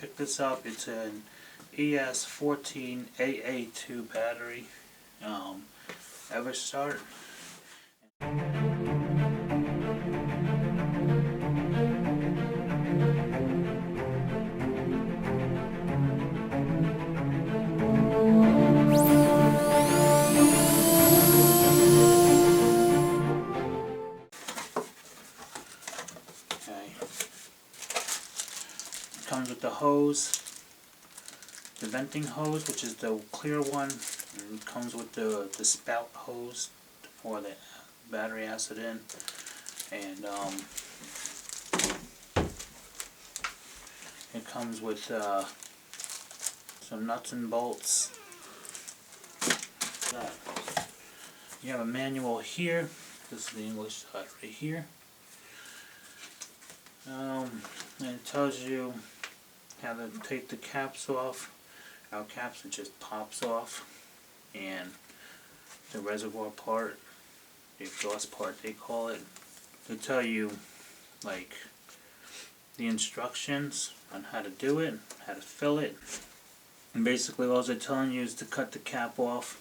picked this up. It's an ES14AA2 battery, EverStart. Comes with the hose, the venting hose, which is the clear one, and it comes with the spout hose to pour the battery acid in, and it comes with some nuts and bolts. You have a manual here. This is the English side right here. And it tells you how to take the caps off. Our caps, it just pops off, and the reservoir part, the exhaust part they call it, they tell you like the instructions on how to do it, how to fill it, and basically all they're telling you is to cut the cap off.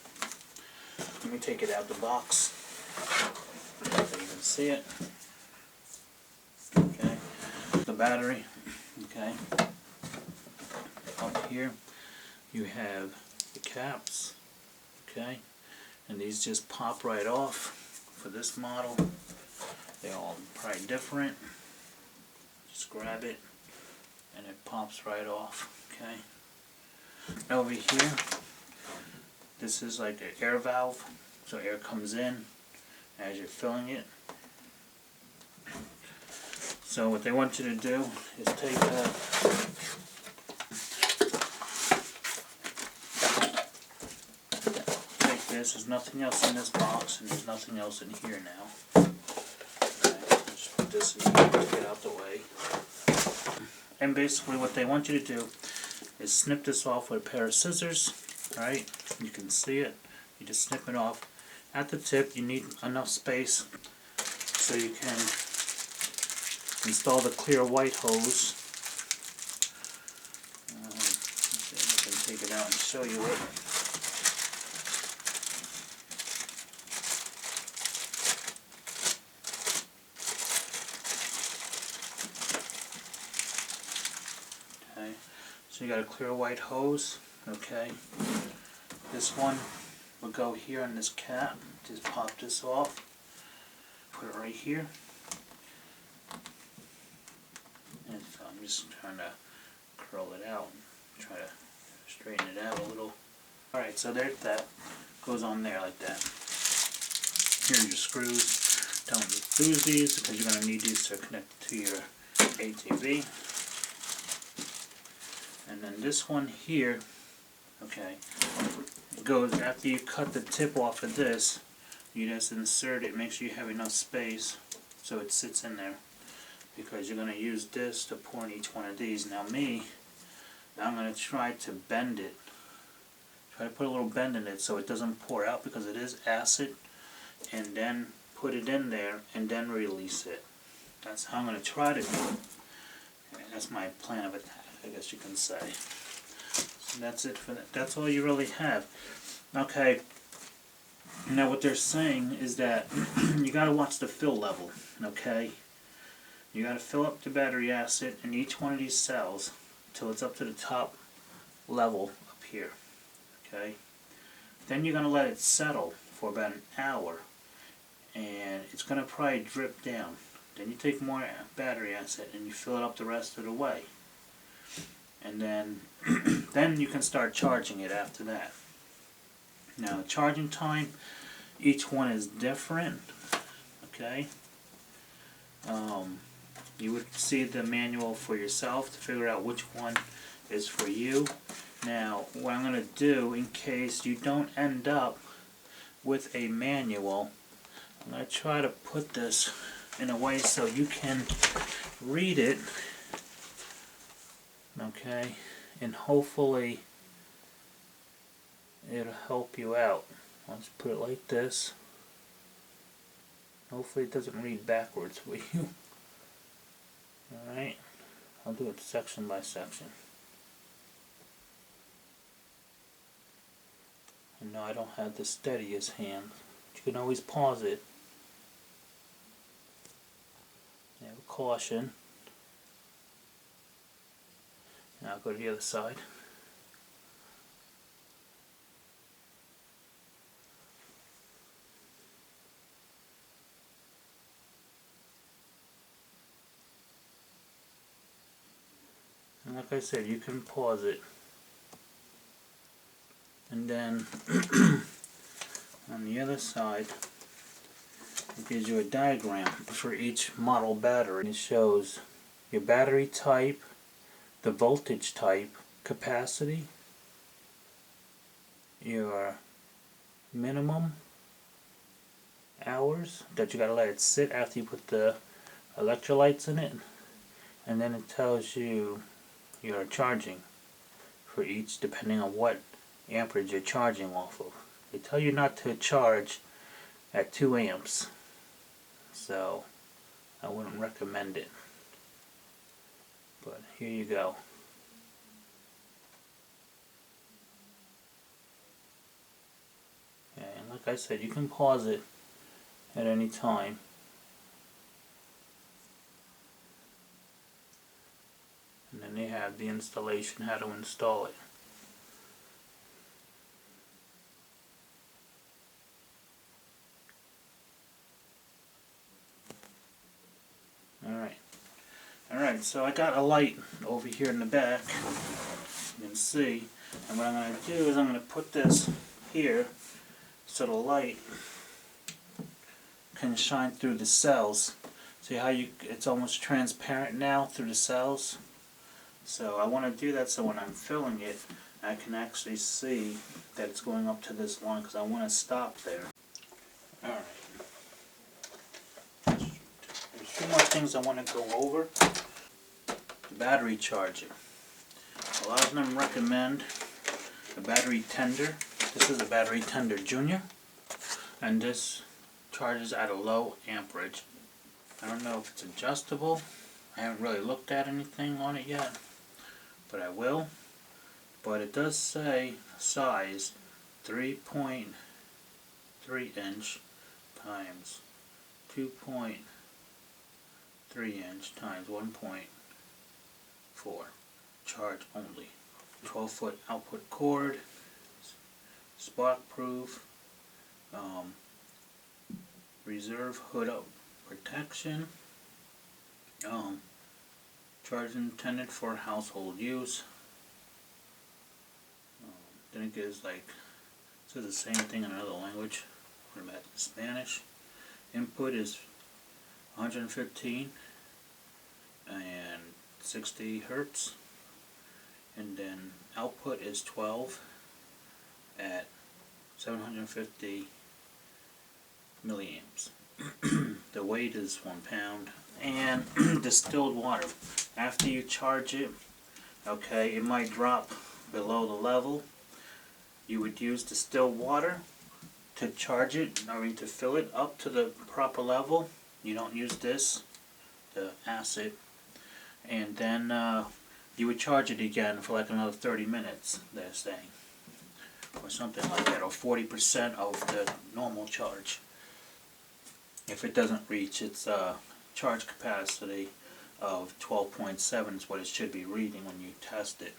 Let me take it out the box so you can see it. Okay, the battery. Okay, up here you have the caps. Okay, and these just pop right off. For this model, they're all probably different. Just grab it and it pops right off. Okay, over here, this is like an air valve, so air comes in as you're filling it. So what they want you to do is take this. There's nothing else in this box, and there's nothing else in here now. Okay, just put this in here to get out the way. And basically what they want you to do is snip this off with a pair of scissors. Alright, you can see it. You just snip it off. At the tip you need enough space so you can install the clear white hose. I can take it out and show you it. Okay, so you got a clear white hose. Okay, this one will go here on this cap. Just pop this off. Put it right here. And so I'm just trying to curl it out and try to straighten it out a little. Alright, so there's that. Goes on there like that. Here's your screws. Don't lose these because you're going to need these to connect to your ATV. And then this one here, okay, it goes after you cut the tip off of this. You just insert it. Make sure you have enough space so it sits in there, because you're going to use this to pour in each one of these. Now I'm going to try to bend it. Try to put a little bend in it so it doesn't pour out, because it is acid, and then put it in there and then release it. That's how I'm going to try to do it. And that's my plan of attack, I guess you can say. So that's it for that. That's all you really have. Okay. Now what they're saying is that you got to watch the fill level. Okay. You got to fill up the battery acid in each one of these cells until it's up to the top level up here. Okay. Then you're going to let it settle for about an hour, and it's going to probably drip down. Then you take more battery acid and you fill it up the rest of the way. And then then you can start charging it after that. Now the charging time, each one is different. Okay. You would see the manual for yourself to figure out which one is for you. Now what I'm going to do, in case you don't end up with a manual, I'm going to try to put this in a way so you can read it, okay, and hopefully it'll help you out. I'll just put it like this. Hopefully it doesn't read backwards for you. Alright, I'll do it section by section. And no, I don't have the steadiest hand. You can always pause it. You have caution. Now I'll go to the other side. And like I said, you can pause it. And then on the other side, it gives you a diagram for each model battery. It shows your battery type, the voltage type, capacity, your minimum hours that you gotta let it sit after you put the electrolytes in it, and then it tells you your charging for each depending on what amperage you're charging off of. They tell you not to charge at 2 amps, so I wouldn't recommend it, but here you go. Okay, and like I said, you can pause it at any time. And then they have the installation, how to install it. Alright, so I got a light over here in the back, you can see, and what I'm going to do is I'm going to put this here so the light can shine through the cells. See how it's almost transparent now through the cells? So I want to do that so when I'm filling it, I can actually see that it's going up to this line because I want to stop there. Alright. There's two more things I want to go over. The battery charger. A lot of them recommend a battery tender. This is a battery tender junior, and this charges at a low amperage. I don't know if it's adjustable. I haven't really looked at anything on it yet, but I will. But it does say size 3.3 inch times 2.3 inch times 1.4. Charge only. 12-foot output cord. Spark proof. Reserve hood up protection. Charge intended for household use. Then it gives like, it says the same thing in another language. What about Spanish? Input is 115 and 60 hertz, and then output is 12 at 750 milliamps. The weight is 1 pound. And distilled water. After you charge it, okay, it might drop below the level. You would use distilled water to charge it, I mean to fill it up to the proper level. You don't use this, the acid. And then you would charge it again for like another 30 minutes, they're saying. Or something like that, or 40% of the normal charge. If it doesn't reach its charge capacity of 12.7 is what it should be reading when you test it.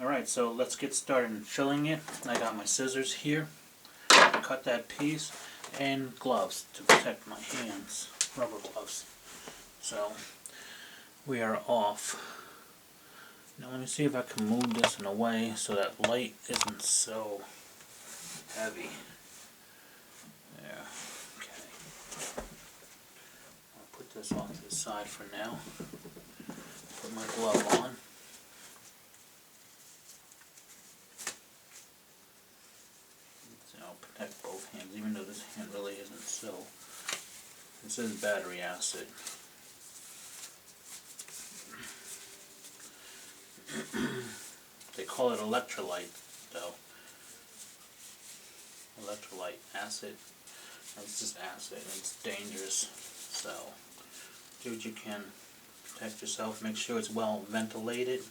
Alright, so let's get started in filling it. I got my scissors here to cut that piece, and gloves to protect my hands, rubber gloves. So we are off. Now let me see if I can move this in a way so that light isn't so heavy. There. Okay. I'll put this off to the side for now. Put my glove on. So I'll protect both hands, even though this hand really isn't so. This is battery acid. They call it electrolyte, though. Electrolyte acid. It's just acid, and it's dangerous. So, do what you can. Protect yourself. Make sure it's well ventilated.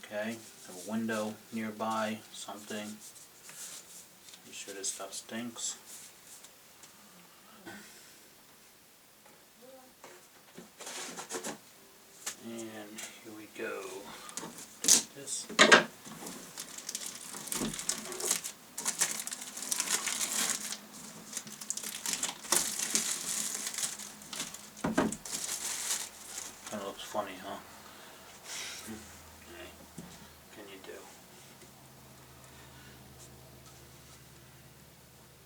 Okay, have a window nearby, something. sure this stuff stinks. And here we go. This. Kind of looks funny, huh? Hey, what can you do?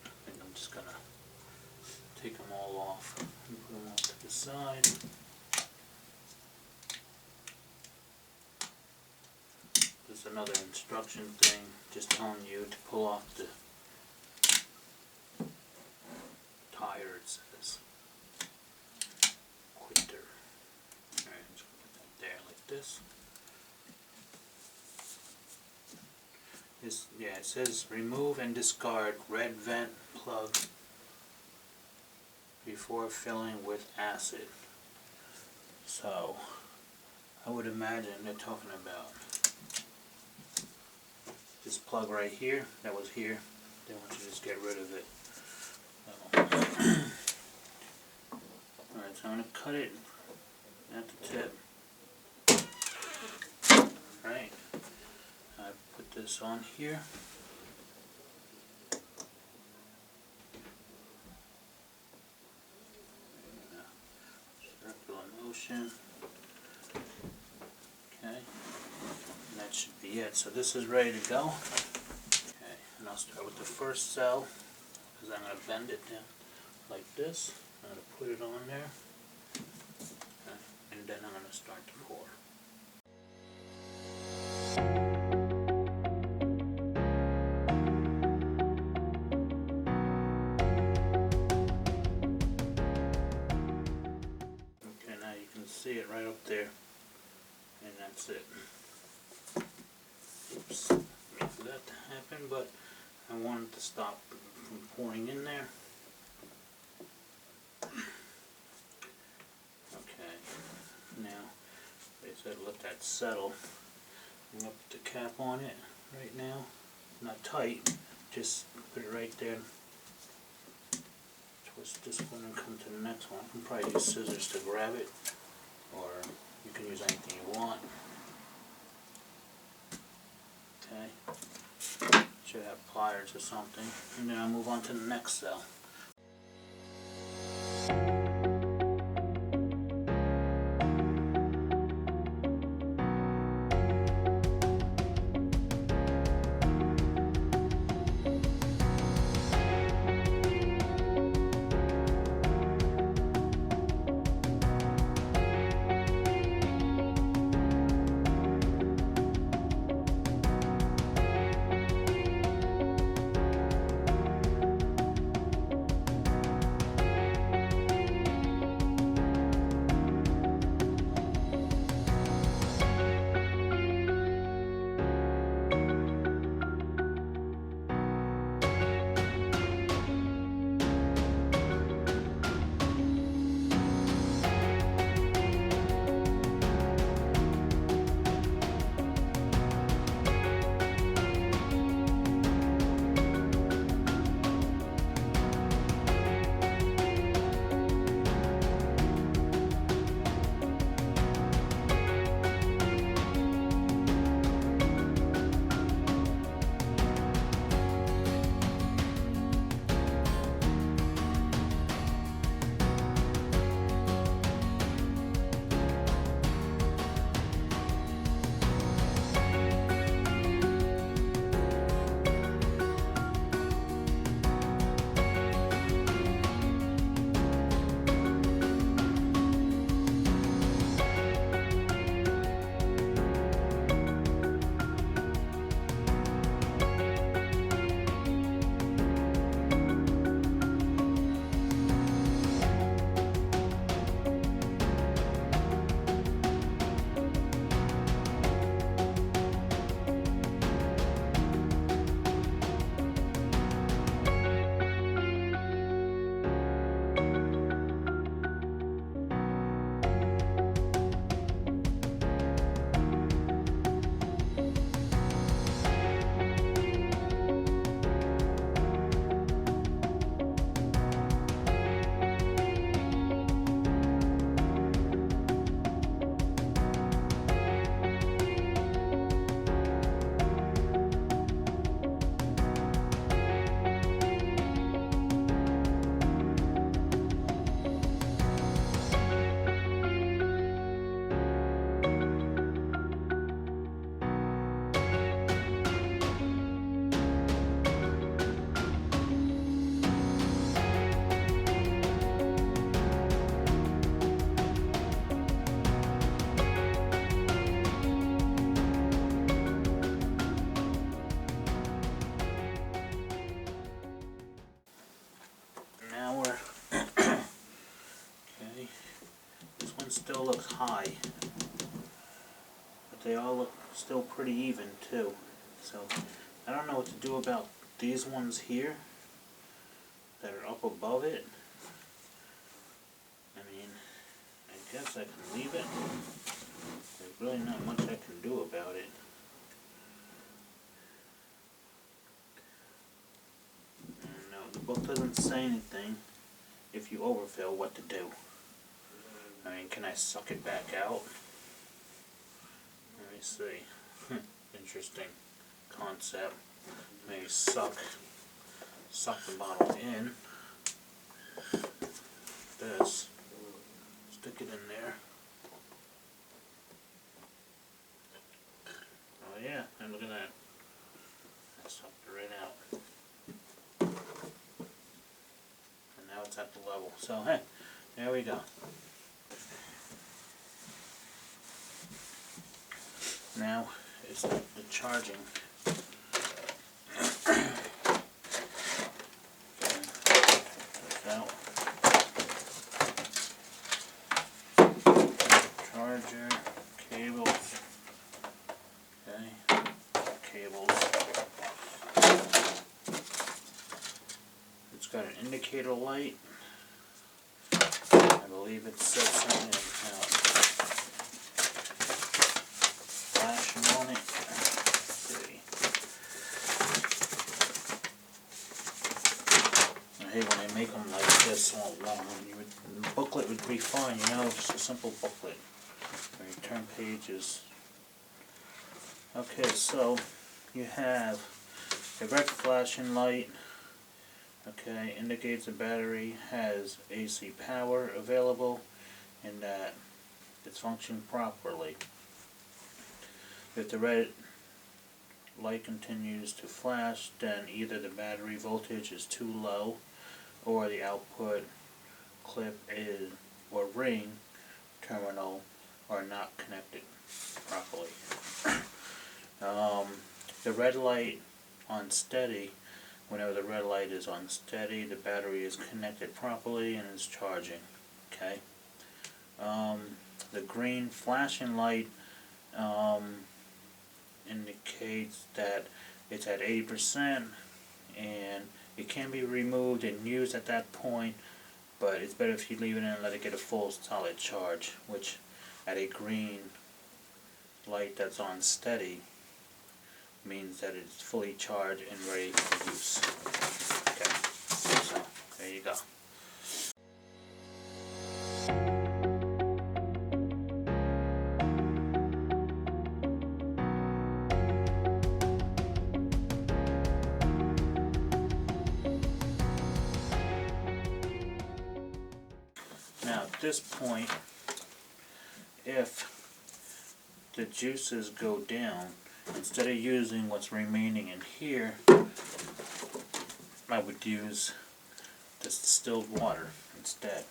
I think I'm just gonna take them all off and put them off to the side. There's another instruction thing just telling you to pull off the tire, it says. Quitter. Alright, I'm just gonna put that there like this. Yeah, it says remove and discard red vent plug before filling with acid. So, I would imagine they're talking about this plug right here, that was here. They want you to just get rid of it. Alright, so I'm going to cut it at the tip. Alright, I put this on here. Circular motion. Okay, and that should be it. So this is ready to go. Okay, and I'll start with the first cell because I'm going to bend it down like this. I'm going to put it on there. Okay, and then I'm going to start to pour. Okay, now you can see it right up there. And that's it. Oops, didn't mean for that to happen, but I wanted to stop from pouring in there. Okay, now they said let that settle. I'm going to put the cap on it right now. Not tight, just put it right there. Twist this one and come to the next one. You can probably use scissors to grab it, or you can use anything you want. Okay, should have pliers or something, and then I'll move on to the next cell. it still looks high. But they all look still pretty even too. So I don't know what to do about these ones here that are up above it. I mean, I guess I can leave it. There's really not much I can do about it. No, the book doesn't say anything if you overfill what to do. I mean, can I suck it back out? Let me see. Interesting concept. Maybe suck the bottle in. This. Stick it in there. Oh yeah, and look at that. I sucked it right out. And now it's at the level. So hey, there we go. Now it's the charging. Out. Charger, cables. Okay, cables. It's got an indicator light. I believe it says something about flashing on it. Hey, when they make them like this all long, the booklet would be fine, you know, just a simple booklet. Where you turn pages. Okay, so you have a red flashing light. Okay, indicates the battery has AC power available and that it's functioning properly. If the red light continues to flash, then either the battery voltage is too low or the output clip is or ring terminal are not connected properly. The red light on steady, whenever the red light is on steady, the battery is connected properly and is charging. Okay. The green flashing light indicates that it's at 80% and it can be removed and used at that point, but it's better if you leave it in and let it get a full solid charge, which at a green light that's on steady means that it's fully charged and ready for use. Okay, so there you go. Now at this point, if the juices go down, instead of using what's remaining in here, I would use this distilled water instead,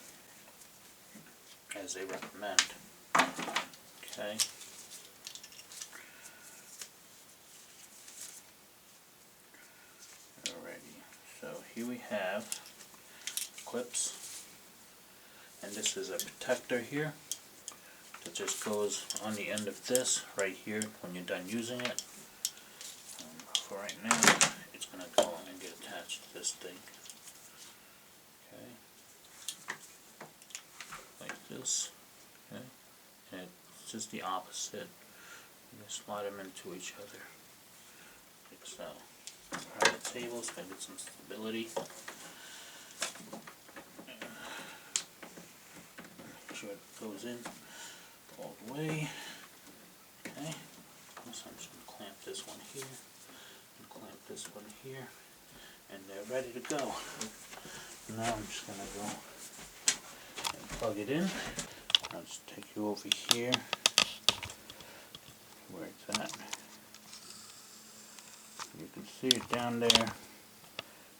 as they recommend. Okay. Alrighty, so here we have clips. And this is a protector here that just goes on the end of this right here when you're done using it. For right now, it's going to go and get attached to this thing. Okay. Like this. Okay. And it's just the opposite. You just slide them into each other. Like so. Alright, the table's going to get some stability. It goes in all the way. Okay, so I'm just going to clamp this one here and clamp this one here, and they're ready to go. Now I'm just going to go and plug it in. I'll just take you over here where it's at. You can see it down there.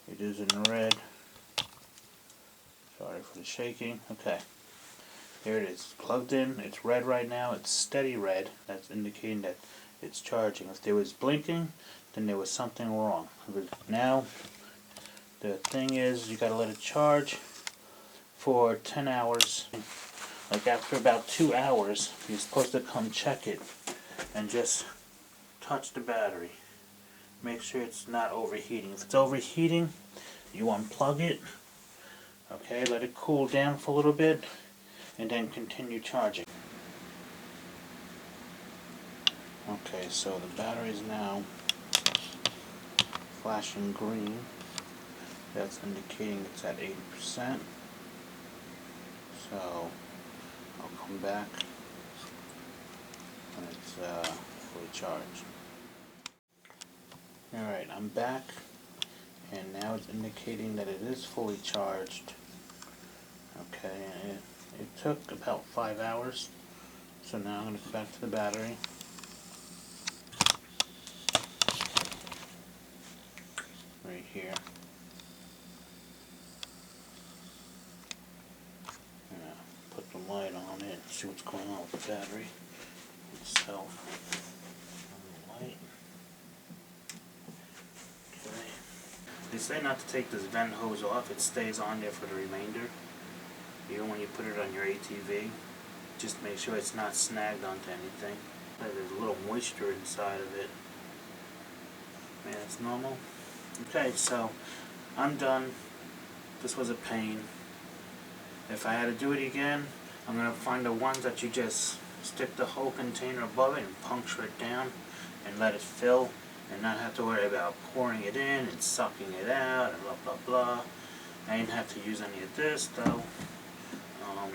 It is in red. Sorry for the shaking. Okay. Here it is, plugged in, it's red right now, it's steady red, that's indicating that it's charging. If there was blinking, then there was something wrong. Now, the thing is, you gotta let it charge for 10 hours like after about 2 hours, you're supposed to come check it and just touch the battery. Make sure it's not overheating. If it's overheating, you unplug it, okay, let it cool down for a little bit, and then continue charging. Okay, so the battery is now flashing green. That's indicating it's at 80%. So I'll come back when it's fully charged. Alright, I'm back, and now it's indicating that it is fully charged. Okay, and it took about 5 hours. So now I'm going to go back to the battery. Right here. Put the light on it and see what's going on with the battery itself. Light. Okay. They say not to take this vent hose off. It stays on there for the remainder. Even when you put it on your ATV, just make sure it's not snagged onto anything. There's a little moisture inside of it. Yeah, it's normal. Okay, so I'm done. This was a pain. If I had to do it again, I'm going to find the ones that you just stick the whole container above it and puncture it down and let it fill and not have to worry about pouring it in and sucking it out and blah blah blah. I didn't have to use any of this though.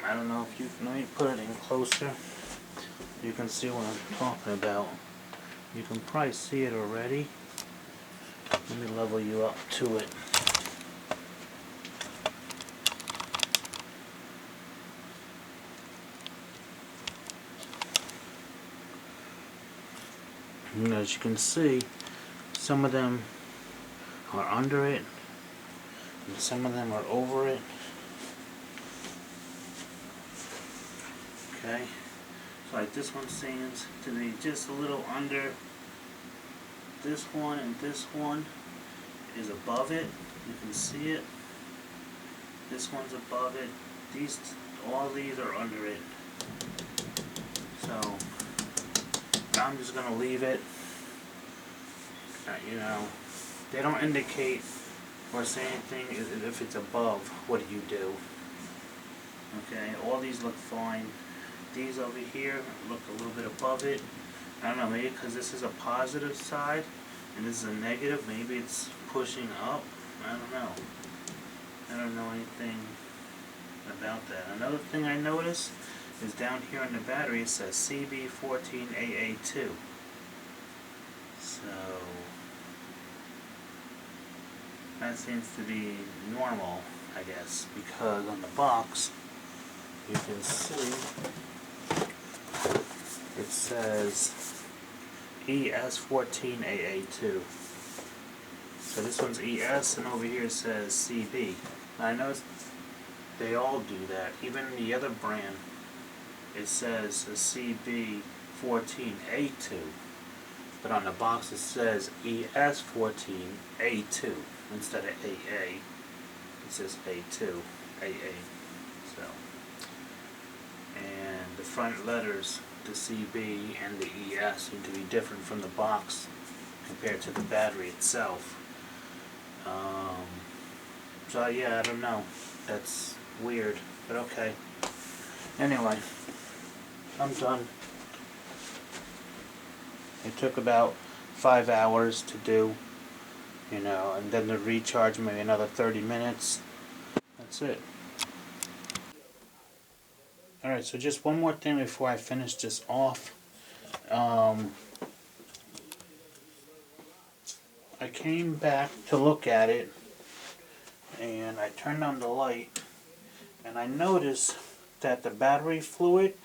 I don't know if you can, let me put it in closer. You can see what I'm talking about. You can probably see it already. Let me level you up to it. And as you can see, some of them are under it, and some of them are over it. Okay, so like this one seems to be just a little under this one, and this one is above it. You can see it. This one's above it. All these are under it. So I'm just gonna leave it. You know, they don't indicate or say anything if it's above. What do you do? Okay, all these look fine. These over here look a little bit above it. I don't know, maybe because this is a positive side and this is a negative, maybe it's pushing up. I don't know. I don't know anything about that. Another thing I noticed is down here on the battery it says EverStart. So that seems to be normal, I guess, because on the box you can see it says ES14AA2. So this one's ES, and over here it says CB. I noticed they all do that. Even the other brand, it says a CB14A2, but on the box it says ES14A2 instead of AA. It says A2, AA. So, and the front letters, the CB and the ES, seem to be different from the box compared to the battery itself. So yeah, I don't know. That's weird, but okay. Anyway, I'm done. It took about 5 hours to do, you know, and then the recharge maybe another 30 minutes. That's it. Alright, so just one more thing before I finish this off. I came back to look at it, and I turned on the light, and I noticed that the battery fluid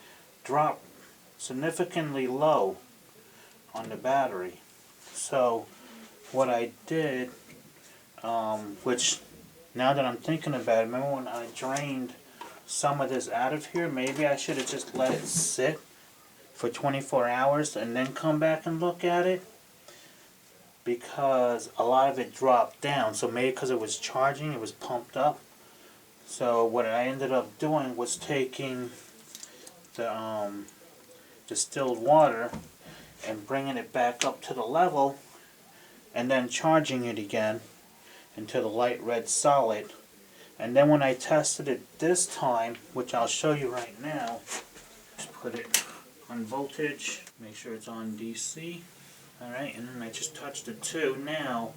dropped significantly low on the battery. So what I did, which now that I'm thinking about it, remember when I drained some of this out of here, maybe I should have just let it sit for 24 hours and then come back and look at it, because a lot of it dropped down. So maybe because it was charging, it was pumped up. So what I ended up doing was taking the distilled water and bringing it back up to the level and then charging it again into the light red solid. And then when I tested it this time, which I'll show you right now, just put it on voltage, make sure it's on DC. Alright, and then I just touched the 2 now,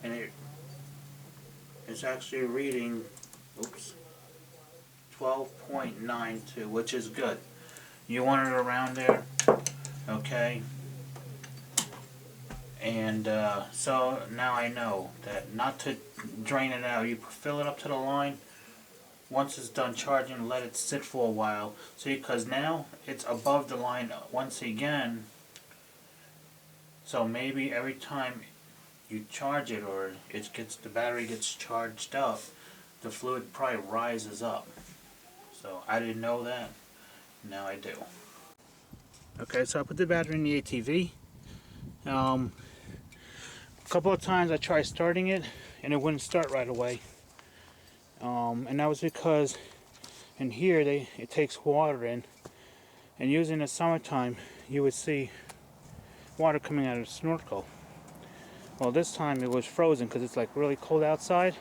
and it's actually reading, oops, 12.92, which is good. You want it around there, okay? And so now I know that not to drain it out. You fill it up to the line. Once it's done charging, let it sit for a while. See, because now it's above the line once again. So maybe every time you charge it, or the battery gets charged up, the fluid probably rises up. So I didn't know that. Now I do. Okay, so I put the battery in the ATV. A couple of times I tried starting it and it wouldn't start right away. And that was because in here it takes water in, and usually in the summertime you would see water coming out of the snorkel. Well, this time it was frozen because it's like really cold outside.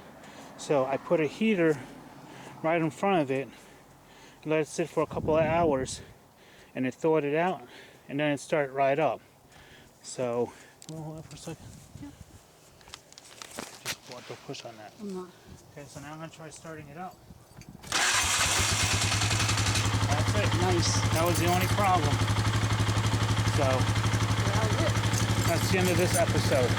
So I put a heater right in front of it, let it sit for a couple of hours, and it thawed it out, and then it started right up. So, hold on for a second. Yeah. Just want to push on that. I'm not. Okay, so now I'm going to try starting it up. That's it. Nice. That was the only problem. So, That was it. that's the end of this episode.